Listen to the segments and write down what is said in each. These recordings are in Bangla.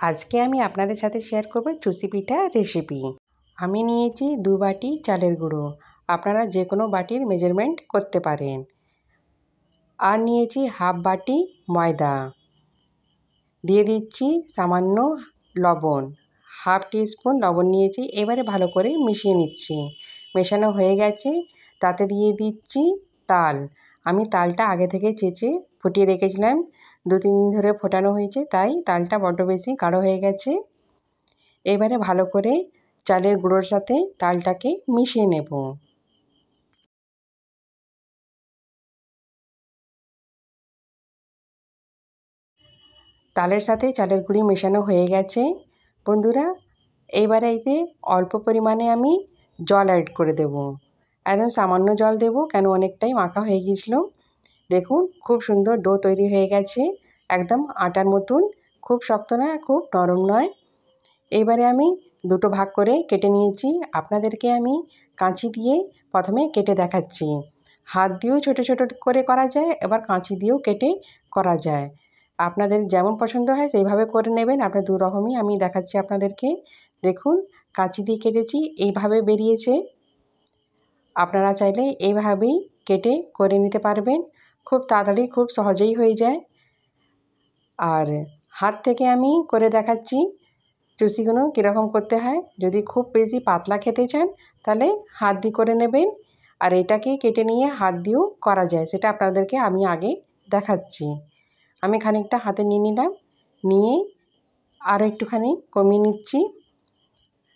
আজকে আমি আপনাদের সাথে শেয়ার করব চুষি পিঠা রেসিপি। আমি নিয়েছি 2 বাটি চালের গুঁড়ো, আপনারা যে কোনো বাটির মেজারমেন্ট করতে পারেন। আর নিয়েছি হাফ বাটি ময়দা, দিয়ে দিচ্ছি সামান্য লবণ, হাফ টিস্পুন লবণ নিয়েছি। এবারে ভালো করে মিশিয়ে নিচ্ছি। মেশানো হয়ে গেছে, তাতে দিয়ে দিচ্ছি তাল। আমি তালটা আগে থেকে চেঁচে ফুটিয়ে রেখেছিলাম, 2-3 দিন ধরে ফোটানো হয়েছে, তাই তালটা বড্ড বেশি গাঢ় হয়ে গেছে। এবারে ভালো করে চালের গুঁড়োর সাথে তালটাকে মিশিয়ে নেব। তালের সাথে চালের গুঁড়ি মেশানো হয়ে গেছে বন্ধুরা। এইবারে এতে অল্প পরিমাণে আমি জল অ্যাড করে দেব, একদম সামান্য জল দেব, কেন অনেকটাই মাখা হয়ে গিয়েছিল। দেখুন খুব সুন্দর ডো তৈরি হয়ে গেছে, একদম আটার মতন, খুব শক্ত নয় খুব নরম নয়। এইবারে আমি দুটো ভাগ করে কেটে নিয়েছি। আপনাদেরকে আমি কাঁচি দিয়ে প্রথমে কেটে দেখাচ্ছি। হাত দিয়েও ছোটো ছোটো করে করা যায়, এবার কাঁচি দিয়েও কেটে করা যায়। আপনাদের যেমন পছন্দ হয় সেইভাবে করে নেবেন। আপনার দু রকমই আমি দেখাচ্ছি আপনাদেরকে। দেখুন কাঁচি দিয়ে কেটেছি, এইভাবে বেরিয়েছে। আপনারা চাইলে এইভাবেই কেটে করে নিতে পারবেন, খুব তাড়াতাড়ি খুব সহজেই হয়ে যায়। আর হাত থেকে আমি করে দেখাচ্ছি চুষিগুলো কীরকম করতে হয়। যদি খুব বেশি পাতলা খেতে চান তাহলে হাত দিয়ে করে নেবেন, আর এটাকে কেটে নিয়ে হাত দিয়েও করা যায়, সেটা আপনাদেরকে আমি আগে দেখাচ্ছি। আমি খানিকটা হাতে নিয়ে নিলাম, নিয়ে আরও একটুখানি কমিয়ে নিচ্ছি।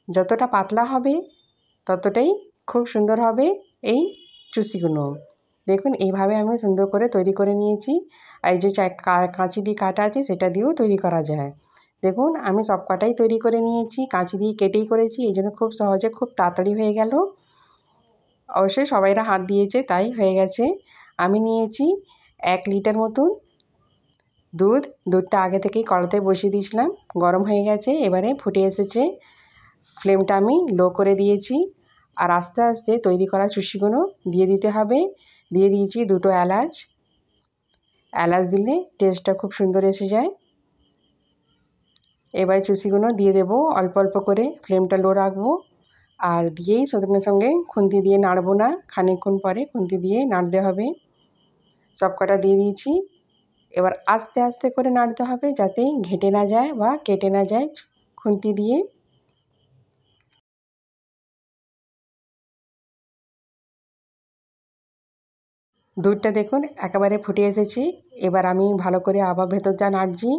যতটা পাতলা হবে ততটাই খুব সুন্দর হবে এই চুষিগুলো। দেখুন এইভাবে আমি সুন্দর করে তৈরি করে নিয়েছি। আর এই যে কাঁচি দিয়ে কাটা আছে সেটা দিয়েও তৈরি করা যায়। দেখুন আমি সব কটাই তৈরি করে নিয়েছি, কাঁচি দিয়ে কেটেই করেছি, এই জন্য খুব সহজে খুব তাড়াতাড়ি হয়ে গেল। অবশ্যই সবাইরা হাত দিয়েছে তাই হয়ে গেছে। আমি নিয়েছি 1 লিটার মতন দুধটা আগে থেকেই কড়াতে বসিয়ে দিয়েছিলাম, গরম হয়ে গেছে, এবারে ফুটে এসেছে। ফ্লেমটা আমি লো করে দিয়েছি, আর আস্তে আস্তে তৈরি করা চুষিগুলো দিয়ে দিতে হবে। দিয়ে দিয়েছি 2টো এলাচ, এলাচ দিলে টেস্টটা খুব সুন্দর এসে যায়। এবার চুষিগুলো দিয়ে দেব অল্প অল্প করে, ফ্লেমটা লো রাখবো। আর দিয়েই সঙ্গে সঙ্গে খুন্তি দিয়ে নাড়বো না, খানিকক্ষণ পরে খুন্তি দিয়ে নাড়তে হবে। সব কটা দিয়ে দিয়েছি, এবার আস্তে আস্তে করে নাড়তে হবে যাতে ঘেটে না যায় বা কেটে না যায় খুন্তি দিয়ে। দুধটা দেখুন একেবারে ফুটে এসেছে। এবার আমি ভালো করে আবার ভেতরটা নাড়ছি,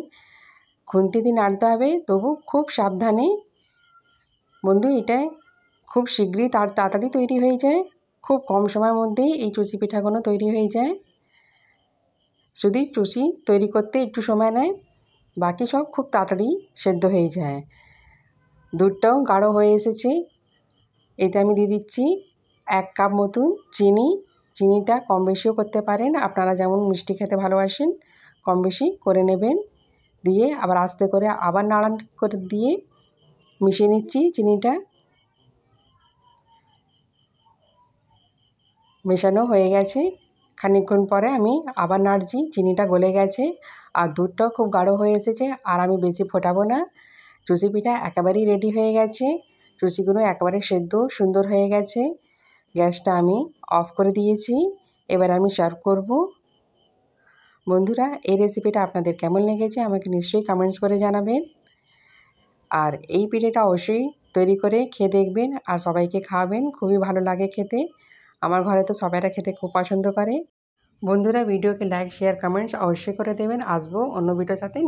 খুন্তি দিয়ে নাড়তে হবে, তবু খুব সাবধানে। বন্ধু এটা খুব শীঘ্রই তাড়াতাড়ি তৈরি হয়ে যায়, খুব কম সময়ের মধ্যেই এই চুষি পিঠাগুলো তৈরি হয়ে যায়। শুধু চুষি তৈরি করতে একটু সময় নেয়, বাকি সব খুব তাড়াতাড়ি সেদ্ধ হয়ে যায়। দুধটাও গাঢ় হয়ে এসেছে। এতে আমি দিয়ে দিচ্ছি 1 কাপ মতন চিনি। চিনিটা কম বেশিও করতে পারেন, আপনারা যেমন মিষ্টি খেতে ভালোবাসেন কম বেশি করে নেবেন। দিয়ে আবার আস্তে করে আবার নাড়ান করে দিয়ে মিশিয়ে নিচ্ছি। চিনিটা মেশানো হয়ে গেছে, খানিকক্ষণ পরে আমি আবার নাড়ছি, চিনিটা গলে গেছে আর দুধটাও খুব গাঢ় হয়ে এসেছে। আর আমি বেশি ফোটাবো না, চুষি পিঠা একেবারেই রেডি হয়ে গেছে। চুষিগুলো একেবারে সেদ্ধ সুন্দর হয়ে গেছে। গ্যাসটা আমি অফ করে দিয়েছি, এবার আমি সার্ভ করব। বন্ধুরা এই রেসিপিটা আপনাদের কেমন লেগেছে আমাকে নিশ্চয়ই কমেন্টস করে জানাবেন। আর এই পিঠেটা অবশ্যই তৈরি করে খেয়ে দেখবেন আর সবাইকে খাওয়াবেন, খুবই ভালো লাগে খেতে। আমার ঘরে তো সবাইরা খেতে খুব পছন্দ করে। বন্ধুরা ভিডিওকে লাইক শেয়ার কমেন্টস অবশ্যই করে দেবেন। আসবো অন্য ভিডিওর সাথে।